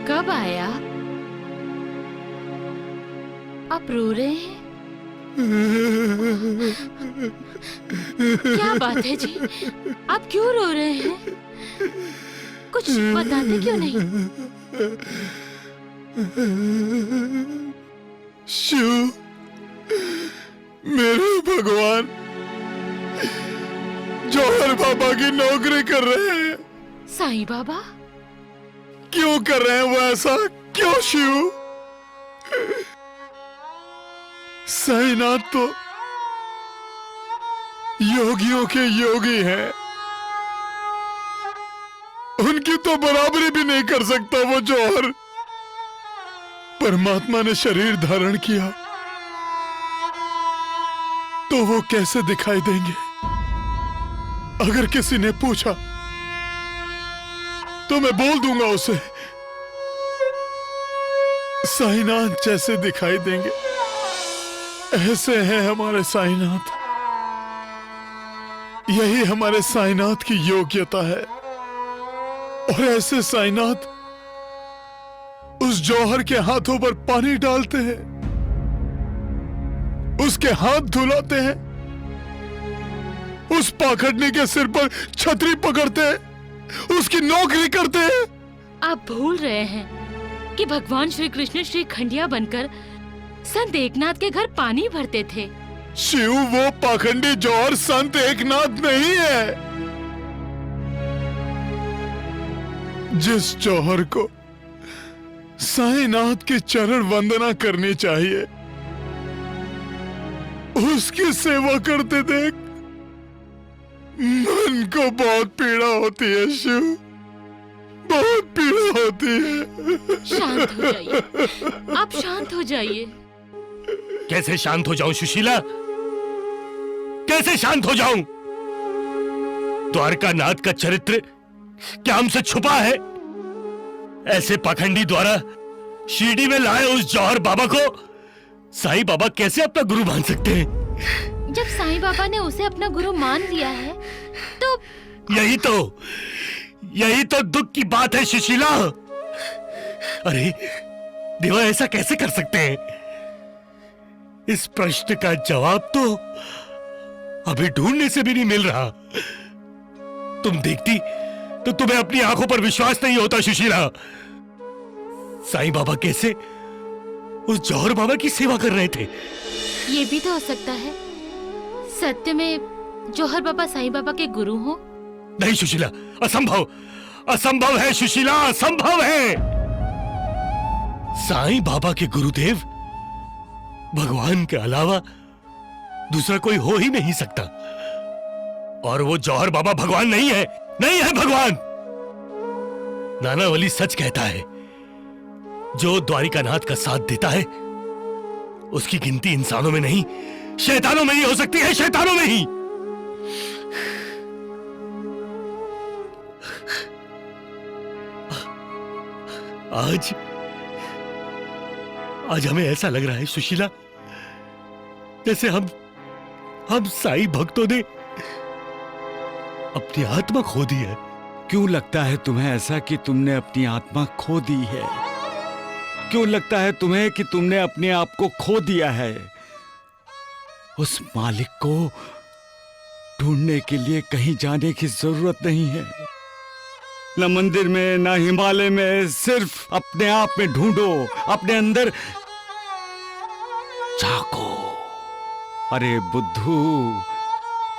कब आया? आप रो रहे हैं? क्या बात है जी? आप क्यों रो रहे हैं? कुछ बताते क्यों नहीं? शिव, मेरे भगवान जौहर बाबा की नौकरी कर रहे हैं। साईं बाबा? क्यों कर रहे हैं वो ऐसा? क्यों शिव? साईनाथ तो योगियों के योगी हैं, उनकी तो बराबरी भी नहीं कर सकता वो जौहर। परमात्मा ने शरीर धारण किया तो वो कैसे दिखाई देंगे? अगर किसी ने पूछा तो मैं बोल दूंगा उसे, साईनाथ जैसे दिखाई देंगे। ऐसे हैं हमारे साईनाथ, यही हमारे साईनाथ की योग्यता है। और ऐसे साईनाथ उस जौहर के हाथों पर पानी डालते हैं, उसके हाथ धुलाते हैं, उस पाखंडी के सिर पर छतरी पकड़ते हैं, उसकी नौकरी करते हैं। आप भूल रहे हैं कि भगवान श्री कृष्ण श्री खंडिया बनकर संत एकनाथ के घर पानी भरते थे। शिव, वो पाखंडी जौहर संत एकनाथ नहीं है। जिस जौहर को साईनाथ की चरण वंदना करनी चाहिए, उसकी सेवा करते देख मन को बहुत पीड़ा होती है शिव, बहुत पीड़ा होती है। शांत हो जाइए, आप शांत हो जाइए। कैसे शांत हो जाऊं सुशीला? कैसे शांत हो जाऊं? द्वारका नाथ का चरित्र क्या हमसे छुपा है? ऐसे पाखंडी द्वारा शिरडी में लाए उस जौहर बाबा को साईं बाबा कैसे अपना गुरु मान सकते हैं? जब साईं बाबा ने उसे अपना गुरु मान लिया है तो यही तो दुख की बात है सुशीला। अरे देवा, ऐसा कैसे कर सकते हैं? इस प्रश्न का जवाब तो अभी ढूंढने से भी नहीं मिल रहा। तुम देखती तो तुम्हें अपनी आंखों पर विश्वास नहीं होता सुशीला। साईं बाबा कैसे उस जौहर बाबा की सेवा कर रहे थे? ये भी तो हो सकता है सत्य में जौहर बाबा साईं बाबा के गुरु हो। नहीं सुशीला, असंभव, असंभव है सुशीला, असंभव है। साईं बाबा के गुरुदेव भगवान के अलावा दूसरा कोई हो ही नहीं सकता। और वो जौहर बाबा भगवान नहीं है, नहीं है भगवान। नानावली सच कहता है, जो द्वारिकानाथ का साथ देता है उसकी गिनती इंसानों में नहीं शैतानों में ही हो सकती है, शैतानों में ही। आज हमें ऐसा लग रहा है सुशीला जैसे हम साईं भक्तों ने अपनी आत्मा खो दी है। क्यों लगता है तुम्हें ऐसा कि तुमने अपनी आत्मा खो दी है? क्यों लगता है तुम्हें कि तुमने अपने आप को खो दिया है? उस मालिक को ढूंढने के लिए कहीं जाने की जरूरत नहीं है। न मंदिर में, न हिमालय में, सिर्फ अपने आप में ढूंढो, अपने अंदर झांको। अरे बुद्धू,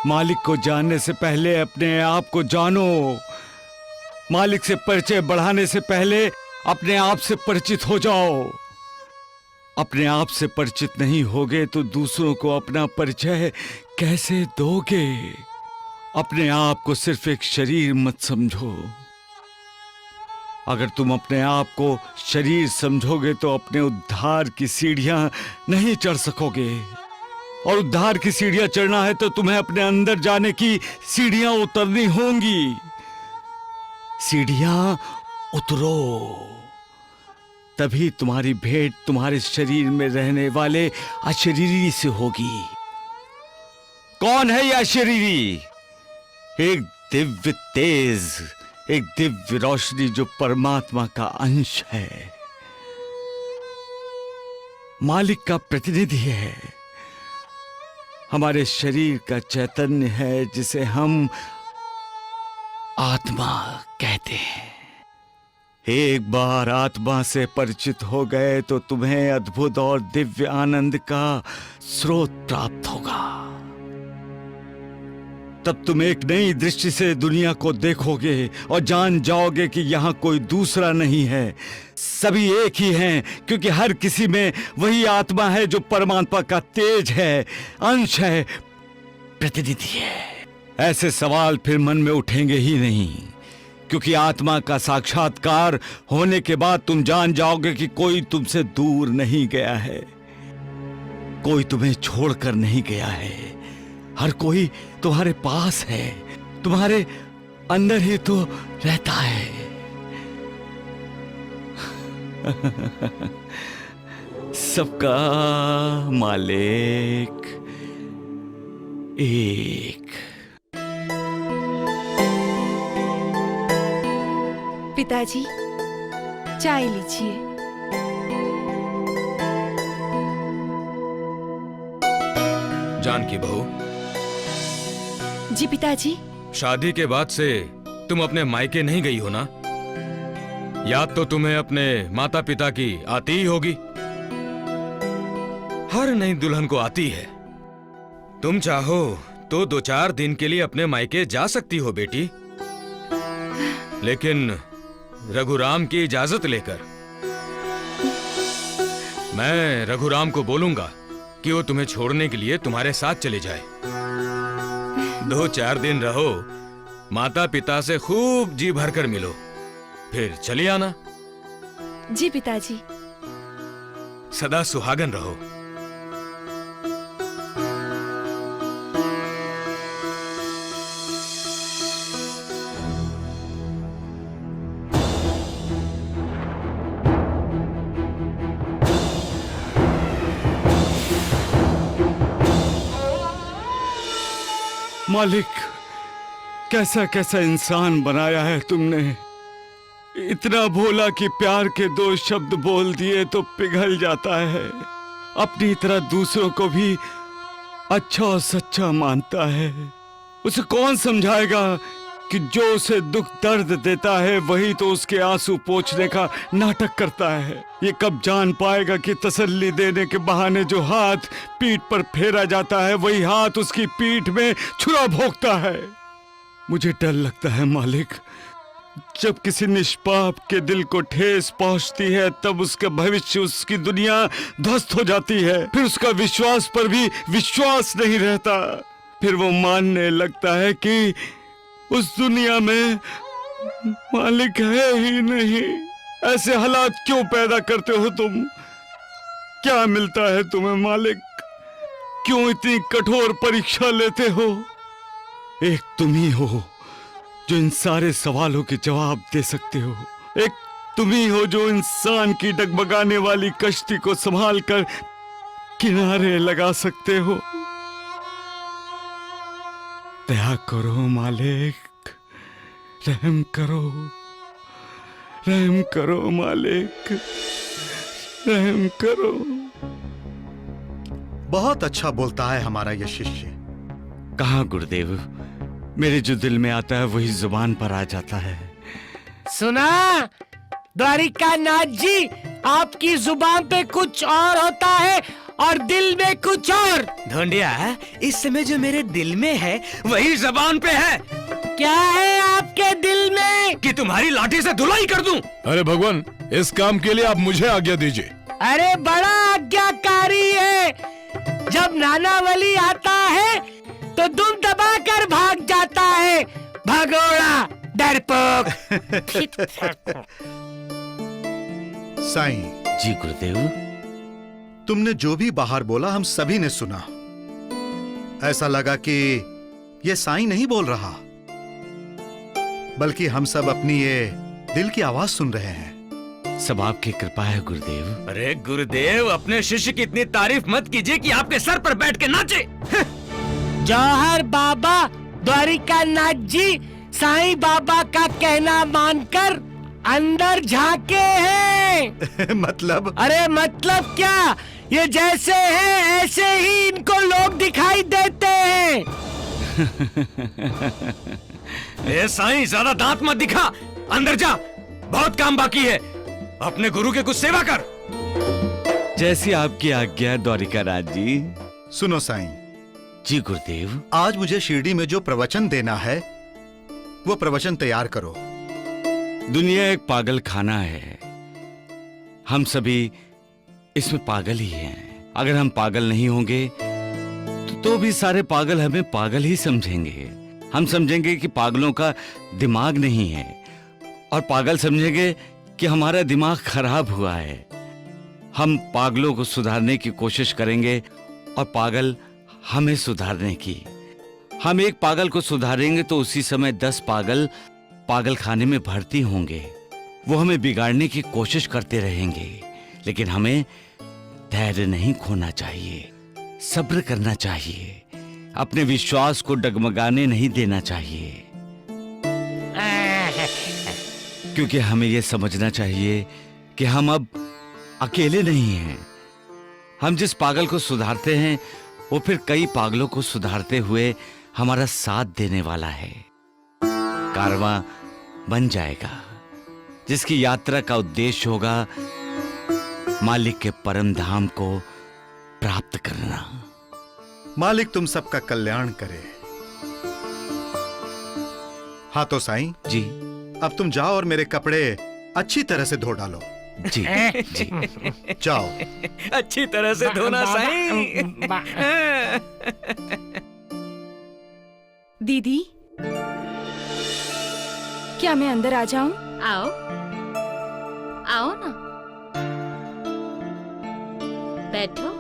मालिक को जानने से पहले अपने आप को जानो। मालिक से परिचय बढ़ाने से पहले अपने आप से परिचित हो जाओ। अपने आप से परिचित नहीं होगे तो दूसरों को अपना परिचय कैसे दोगे? अपने आप को सिर्फ एक शरीर मत समझो। अगर तुम अपने आप को शरीर समझोगे तो अपने उद्धार की सीढ़ियां नहीं चढ़ सकोगे। और उद्धार की सीढ़ियां चढ़ना है तो तुम्हें अपने अंदर जाने की सीढ़ियां उतरनी होंगी। सीढ़ियां उतरो, तभी तुम्हारी भेंट तुम्हारे शरीर में रहने वाले अशरीरी से होगी। कौन है यह अशरीरी? एक दिव्य तेज, एक दिव्य रोशनी जो परमात्मा का अंश है, मालिक का प्रतिनिधि है, हमारे शरीर का चैतन्य है, जिसे हम आत्मा कहते हैं। एक बार आत्मा से परिचित हो गए तो तुम्हें अद्भुत और दिव्य आनंद का स्रोत प्राप्त होगा। तब तुम एक नई दृष्टि से दुनिया को देखोगे और जान जाओगे कि यहाँ कोई दूसरा नहीं है, सभी एक ही हैं, क्योंकि हर किसी में वही आत्मा है जो परमात्मा का तेज है, अंश है, प्रतिनिधि है। ऐसे सवाल फिर मन में उठेंगे ही नहीं, क्योंकि आत्मा का साक्षात्कार होने के बाद तुम जान जाओगे कि कोई तुमसे दूर नहीं गया है, कोई तुम्हें छोड़कर नहीं गया है, हर कोई तुम्हारे पास है, तुम्हारे अंदर ही तो रहता है। सबका मालिक एक। पिताजी, चाय लीजिए। जानकी बहू, जी पिताजी। शादी के बाद से तुम अपने मायके नहीं गई हो ना? याद तो तुम्हें अपने माता पिता की आती ही होगी। हर नई दुल्हन को आती है। तुम चाहो तो 2-4 दिन के लिए अपने मायके जा सकती हो बेटी, लेकिन रघुराम की इजाजत लेकर। मैं रघुराम को बोलूंगा कि वो तुम्हें छोड़ने के लिए तुम्हारे साथ चले जाए। 2-4 दिन रहो, माता पिता से खूब जी भरकर मिलो, फिर चली आना। जी पिताजी। सदा सुहागन रहो। मालिक, कैसा कैसा इंसान बनाया है तुमने। इतना भोला कि प्यार के 2 शब्द बोल दिए तो पिघल जाता है, अपनी तरह दूसरों को भी अच्छा और सच्चा मानता है। उसे कौन समझाएगा कि जो उसे दुख दर्द देता है वही तो उसके आंसू पोंछने का नाटक करता है। ये कब जान पाएगा कि तसल्ली देने के बहाने जो हाथ पीठ पर फेरा जाता है वही हाथ उसकी पीठ में छुरा भोंकता है। मुझे डर लगता है मालिक, जब किसी निष्पाप के दिल को ठेस पहुंचती है तब उसका भविष्य, उसकी दुनिया ध्वस्त हो जाती है। फिर उसका विश्वास पर भी विश्वास नहीं रहता। फिर वो मानने लगता है कि उस दुनिया में मालिक है ही नहीं। ऐसे हालात क्यों पैदा करते हो तुम? क्या मिलता है तुम्हें मालिक? क्यों इतनी कठोर परीक्षा लेते हो? एक तुम ही हो जो इन सारे सवालों के जवाब दे सकते हो। एक तुम ही हो जो इंसान की डगमगाने वाली कश्ती को संभाल कर किनारे लगा सकते हो। दया करो मालिक, रहम करो, रहम करो मालिक, रहम करो। बहुत अच्छा बोलता है हमारा ये शिष्य। कहाँ गुरुदेव, मेरे जो दिल में आता है वही जुबान पर आ जाता है। सुना द्वारिका नाथ जी, आपकी जुबान पे कुछ और होता है और दिल में कुछ और। ढोंडिया, इस समय जो मेरे दिल में है वही जबान पे है। क्या है आपके दिल में? कि तुम्हारी लाठी से धुलाई कर दूं। अरे भगवान, इस काम के लिए आप मुझे आज्ञा दीजिए। अरे बड़ा आज्ञाकारी है। जब नानावली आता है तो दुम दबाकर भाग जाता है, भगोड़ा डरपोक। साईं जी गुरुदेव। तुमने जो भी बाहर बोला हम सभी ने सुना। ऐसा लगा कि ये साईं नहीं बोल रहा, बल्कि हम सब अपनी ये दिल की आवाज सुन रहे हैं। सब आपकी कृपा है गुरुदेव। अरे गुरुदेव, अपने शिष्य की इतनी तारीफ मत कीजिए कि आपके सर पर बैठ के नाचे। जौहर बाबा द्वारिका नाथ जी साईं बाबा का कहना मानकर अंदर झांके हैं। मतलब? अरे मतलब क्या, ये जैसे हैं ऐसे ही इनको लोग दिखाई देते हैं। ए साईं, ज्यादा दांत मत दिखा, अंदर जा, बहुत काम बाकी है। अपने गुरु के कुछ सेवा कर। जैसी आपकी आज्ञा द्वारिका राज जी। सुनो साईं जी गुरुदेव। आज मुझे शिरडी में जो प्रवचन देना है वो प्रवचन तैयार करो। दुनिया एक पागल खाना है, हम सभी इसमें पागल ही हैं। अगर हम पागल नहीं होंगे तो भी सारे पागल हमें पागल ही समझेंगे। हम समझेंगे कि पागलों का दिमाग नहीं है और पागल समझेंगे कि हमारा दिमाग खराब हुआ है। हम पागलों को सुधारने की कोशिश करेंगे और पागल हमें सुधारने की। हम एक पागल को सुधारेंगे तो उसी समय 10 पागल पागल खाने में भर्ती होंगे। वो हमें बिगाड़ने की कोशिश करते रहेंगे, लेकिन हमें धैर्य नहीं खोना चाहिए, सब्र करना चाहिए, अपने विश्वास को डगमगाने नहीं देना चाहिए। क्योंकि हमें यह समझना चाहिए कि हम अब अकेले नहीं हैं। हम जिस पागल को सुधारते हैं वो फिर कई पागलों को सुधारते हुए हमारा साथ देने वाला है। कारवां बन जाएगा जिसकी यात्रा का उद्देश्य होगा मालिक के परम धाम को प्राप्त करना। मालिक तुम सबका कल्याण करे। हाँ तो साईं जी, अब तुम जाओ और मेरे कपड़े अच्छी तरह से धो डालो। जी जी। जाओ। अच्छी तरह से धोना साईं। दीदी, क्या मैं अंदर आ जाऊं? आओ आओ ना, बैठो।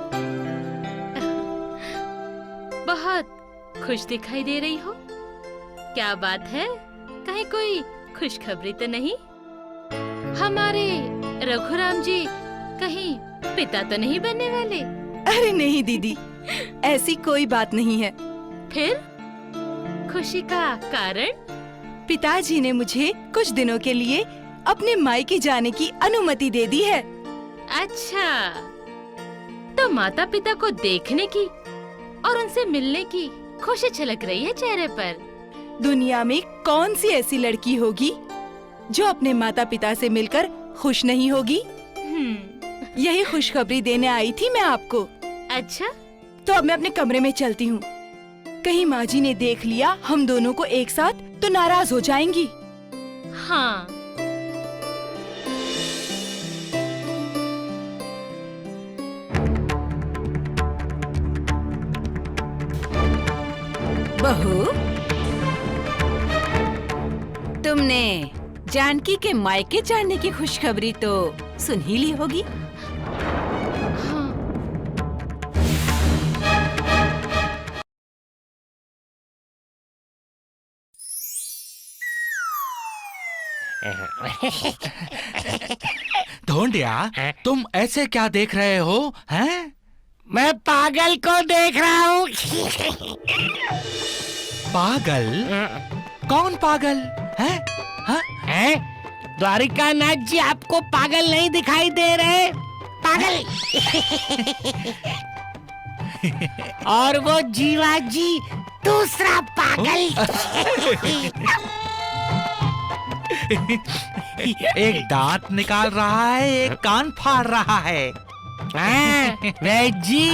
बहुत खुश दिखाई दे रही हो, क्या बात है? कहीं कोई खुशखबरी तो नहीं? हमारे रघुराम जी कहीं पिता तो नहीं बनने वाले? अरे नहीं दीदी, ऐसी कोई बात नहीं है। फिर खुशी का कारण? पिताजी ने मुझे कुछ दिनों के लिए अपने मायके जाने की अनुमति दे दी है। अच्छा, तो माता पिता को देखने की और उनसे मिलने की खुशी छलक रही है चेहरे पर। दुनिया में कौन सी ऐसी लड़की होगी जो अपने माता पिता से मिलकर खुश नहीं होगी? यही खुशखबरी देने आई थी मैं आपको। अच्छा, तो अब मैं अपने कमरे में चलती हूँ। कहीं माँ जी ने देख लिया हम दोनों को एक साथ तो नाराज हो जाएंगी। हाँ। बहू, तुमने जानकी के मायके जाने की खुशखबरी तो सुन ही ली होगी। ढोंडिया, तुम ऐसे क्या देख रहे हो? हैं? मैं पागल को देख रहा हूँ। पागल? कौन पागल? हैं? हाँ? हैं? द्वारिका नाथ जी आपको पागल नहीं दिखाई दे रहे? पागल। और वो जीवा जी दूसरा पागल। एक दांत निकाल रहा है, एक कान फाड़ रहा है। वैद्य जी,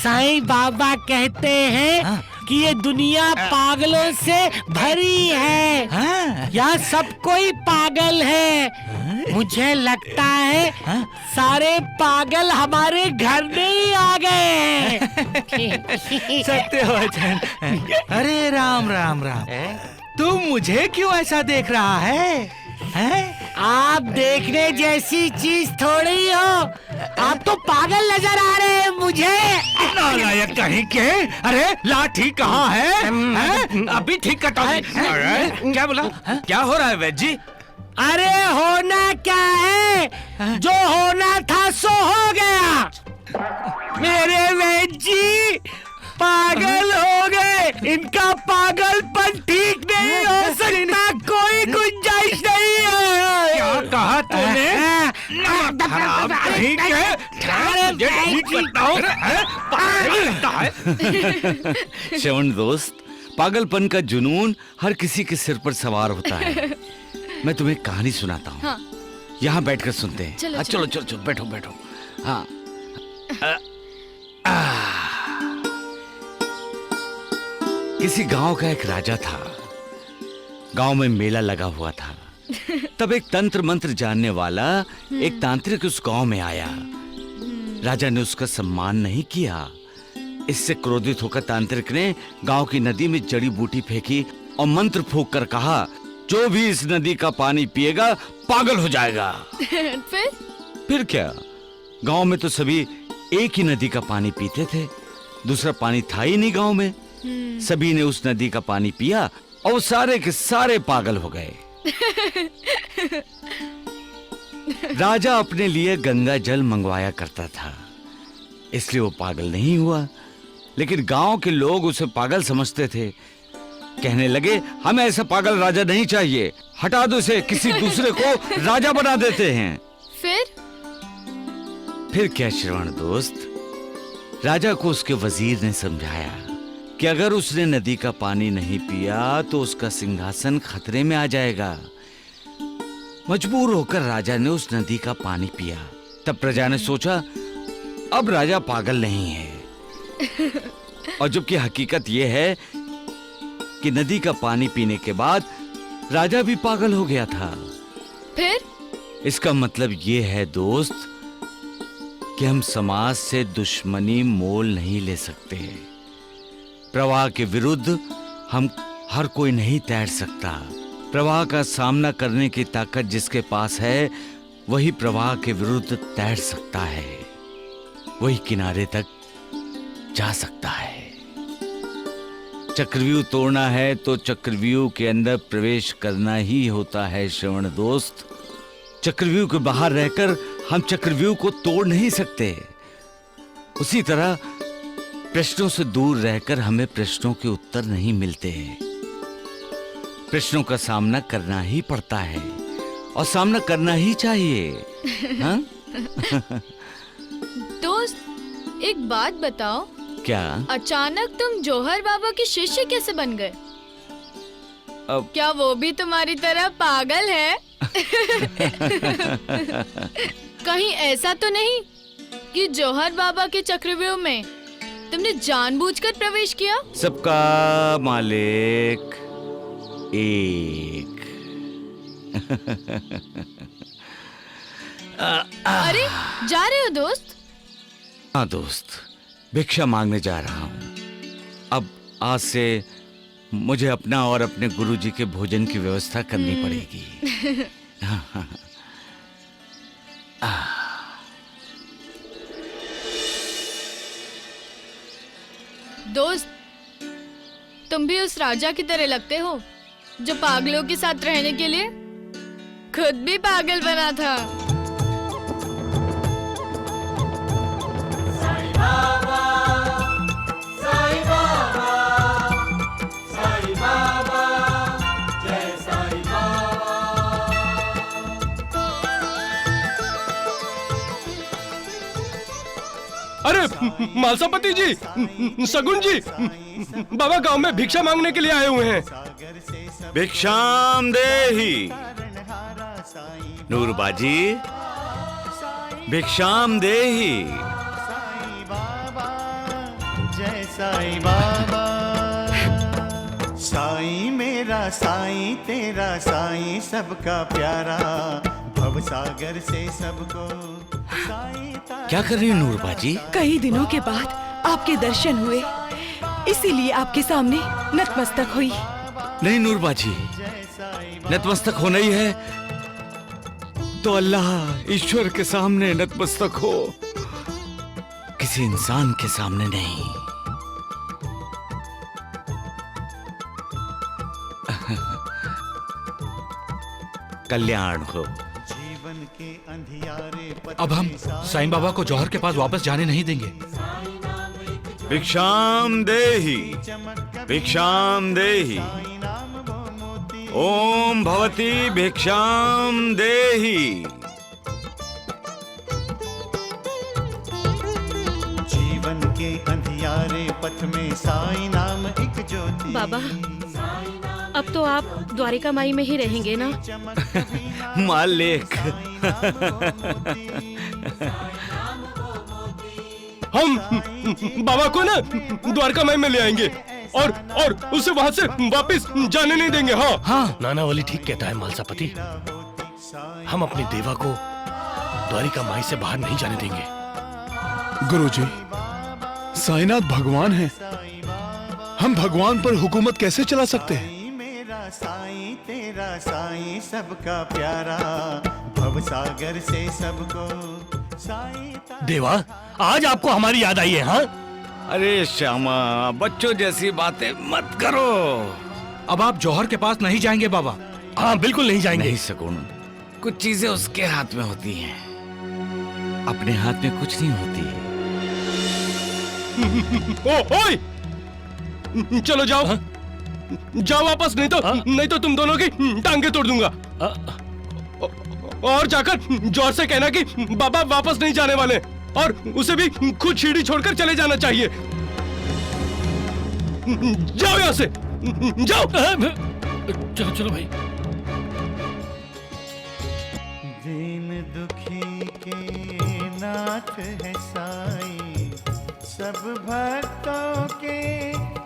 साईं बाबा कहते हैं कि ये दुनिया पागलों से भरी है। यहाँ सब कोई पागल है। मुझे लगता है सारे पागल हमारे घर में ही आ गए हैं। सत्य वचन। अरे राम राम राम, तुम मुझे क्यों ऐसा देख रहा है? हैं? आप देखने जैसी चीज थोड़ी हो, आप तो पागल नजर आ रहे हैं मुझे। नालायक कहीं के। अरे लाठी कहाँ है? हैं? अभी ठीक करता हूँ। अरे, क्या बोला? क्या हो रहा है वैद्य जी? अरे होना क्या है, जो होना था सो हो गया। मेरे वैद्य जी, पागल हो गए। इनका पागलपन ठीक नहीं हो सकता, कोई गुंजाइश नहीं है। क्या कहा तूने? खराब कहीं के? तुझे ठीक बताओ, पागल लगता है। श्रवण दोस्त, पागलपन का जुनून हर किसी के सिर पर सवार होता है। मैं तुम्हें एक कहानी सुनाता हूँ। हाँ। यहाँ बैठकर सुनते हैं। चलो, चलो चलो चलो, बैठो बैठो। हाँ। किसी गांव का एक राजा था। गांव में मेला लगा हुआ था। तब एक तंत्र मंत्र जानने वाला एक तांत्रिक उस गांव में आया। राजा ने उसका सम्मान नहीं किया। इससे क्रोधित होकर तांत्रिक ने गांव की नदी में जड़ी बूटी फेंकी और मंत्र फूंक कर कहा, जो भी इस नदी का पानी पिएगा पागल हो जाएगा। फिर क्या, गांव में तो सभी एक ही नदी का पानी पीते थे, दूसरा पानी था ही नहीं गांव में। सभी ने उस नदी का पानी पिया और वो सारे के सारे पागल हो गए। राजा अपने लिए गंगा जल मंगवाया करता था, इसलिए वो पागल नहीं हुआ। लेकिन गांव के लोग उसे पागल समझते थे। कहने लगे, हमें ऐसा पागल राजा नहीं चाहिए, हटा दो इसे, किसी दूसरे को राजा बना देते हैं। फिर क्या श्रवण दोस्त, राजा को उसके वजीर ने समझाया कि अगर उसने नदी का पानी नहीं पिया तो उसका सिंहासन खतरे में आ जाएगा। मजबूर होकर राजा ने उस नदी का पानी पिया। तब प्रजा ने सोचा, अब राजा पागल नहीं है। और जबकि हकीकत यह है कि नदी का पानी पीने के बाद राजा भी पागल हो गया था। फिर इसका मतलब ये है दोस्त कि हम समाज से दुश्मनी मोल नहीं ले सकते। प्रवाह के विरुद्ध हम हर कोई नहीं तैर सकता। प्रवाह का सामना करने की ताकत जिसके पास है वही प्रवाह के विरुद्ध तैर सकता है, वही किनारे तक जा सकता है। चक्रव्यूह तोड़ना है तो चक्रव्यूह के अंदर प्रवेश करना ही होता है श्रवण दोस्त। चक्रव्यूह के बाहर रहकर हम चक्रव्यूह को तोड़ नहीं सकते। उसी तरह प्रश्नों से दूर रहकर हमें प्रश्नों के उत्तर नहीं मिलते। प्रश्नों का सामना करना ही पड़ता है और सामना करना ही चाहिए। हाँ? दोस्त, एक बात बताओ, क्या? अचानक तुम जौहर बाबा के शिष्य कैसे बन गए? क्या वो भी तुम्हारी तरह पागल है? कहीं ऐसा तो नहीं कि जौहर बाबा के चक्रव्यूह में तुमने जानबूझकर प्रवेश किया? सबका मालिक एक। अरे, जा रहे हो दोस्त? हाँ दोस्त, भिक्षा मांगने जा रहा हूँ। अब आज से मुझे अपना और अपने गुरुजी के भोजन की व्यवस्था करनी पड़ेगी। दोस्त, तुम भी उस राजा की तरह लगते हो जो पागलों के साथ रहने के लिए खुद भी पागल बना था। साईं बाबा, साईं बाबा, साईं बाबा, जय साईं बाबा। अरे मालसापति जी, सगुन जी, बाबा गांव में भिक्षा मांगने के लिए आए हुए हैं। भिक्षाम देहि। नूरबाजी, भिक्षाम देहि। जय साईं बाबा। साईं मेरा साईं तेरा साईं सबका प्यारा, भव सागर से सबको साईं। क्या कर रही हो नूरबाजी? कई दिनों के बाद आपके दर्शन हुए, इसीलिए आपके सामने नतमस्तक हुई। नहीं नूरबाजी, नतमस्तक होना ही है तो अल्लाह ईश्वर के सामने नतमस्तक हो, किसी इंसान के सामने नहीं। कल्याण हो। अब हम साईं बाबा को जौहर के पास वापस जाने नहीं देंगे। भिक्षाम देहि भिक्षाम देहि ओम भवती भिक्षाम देहि। जीवन के अंधियारे पथ में साई नाम एक ज्योति। बाबा, अब तो आप द्वारिका माई में ही रहेंगे ना? मालिक, हम बाबा को ना द्वारका माई में ले आएंगे और उसे वहाँ से वापस जाने नहीं देंगे। हाँ हाँ, नानावली ठीक कहता है मालसापति। हम अपनी देवा को द्वारिका माई से बाहर नहीं जाने देंगे। गुरुजी, साईनाथ भगवान हैं। हम भगवान पर हुकूमत कैसे चला सकते हैं? मेरा साईं तेरा साईं सबका प्यारा, भवसागर से सबको साईं। देवा, आज आपको हमारी याद आई है? हाँ, अरे श्यामा, बच्चों जैसी बातें मत करो। अब आप जौहर के पास नहीं जाएंगे बाबा? हाँ बिल्कुल नहीं जाएंगे। नहीं सकुन, कुछ चीजें उसके हाथ में होती हैं, अपने हाथ में कुछ नहीं होती। ओए, चलो जाओ। हाँ? जाओ वापस, नहीं तो तुम दोनों की टांगे तोड़ दूंगा। और जाकर जौहर से कहना कि बाबा वापस नहीं जाने वाले और उसे भी खुद सीढ़ी छोड़कर चले जाना चाहिए। जाओ यहाँ से, जाओ। चलो चलो भाई। दीन दुखी के नाथ है साईं, सब भक्तों के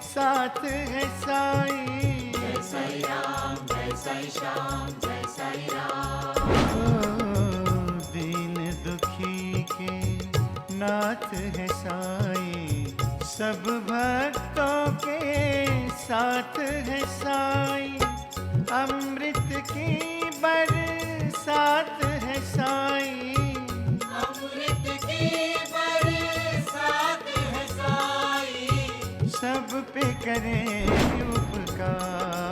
साथ है साईं। जय साईं राम, जय साईं श्याम, जय साईं राम। दीन दुखी के नाथ है साईं, सब भक्तों के साथ है साईं। अमृत की बरसात है साईं, अमृत की बरसात है साईं। सब पे करे उपकार।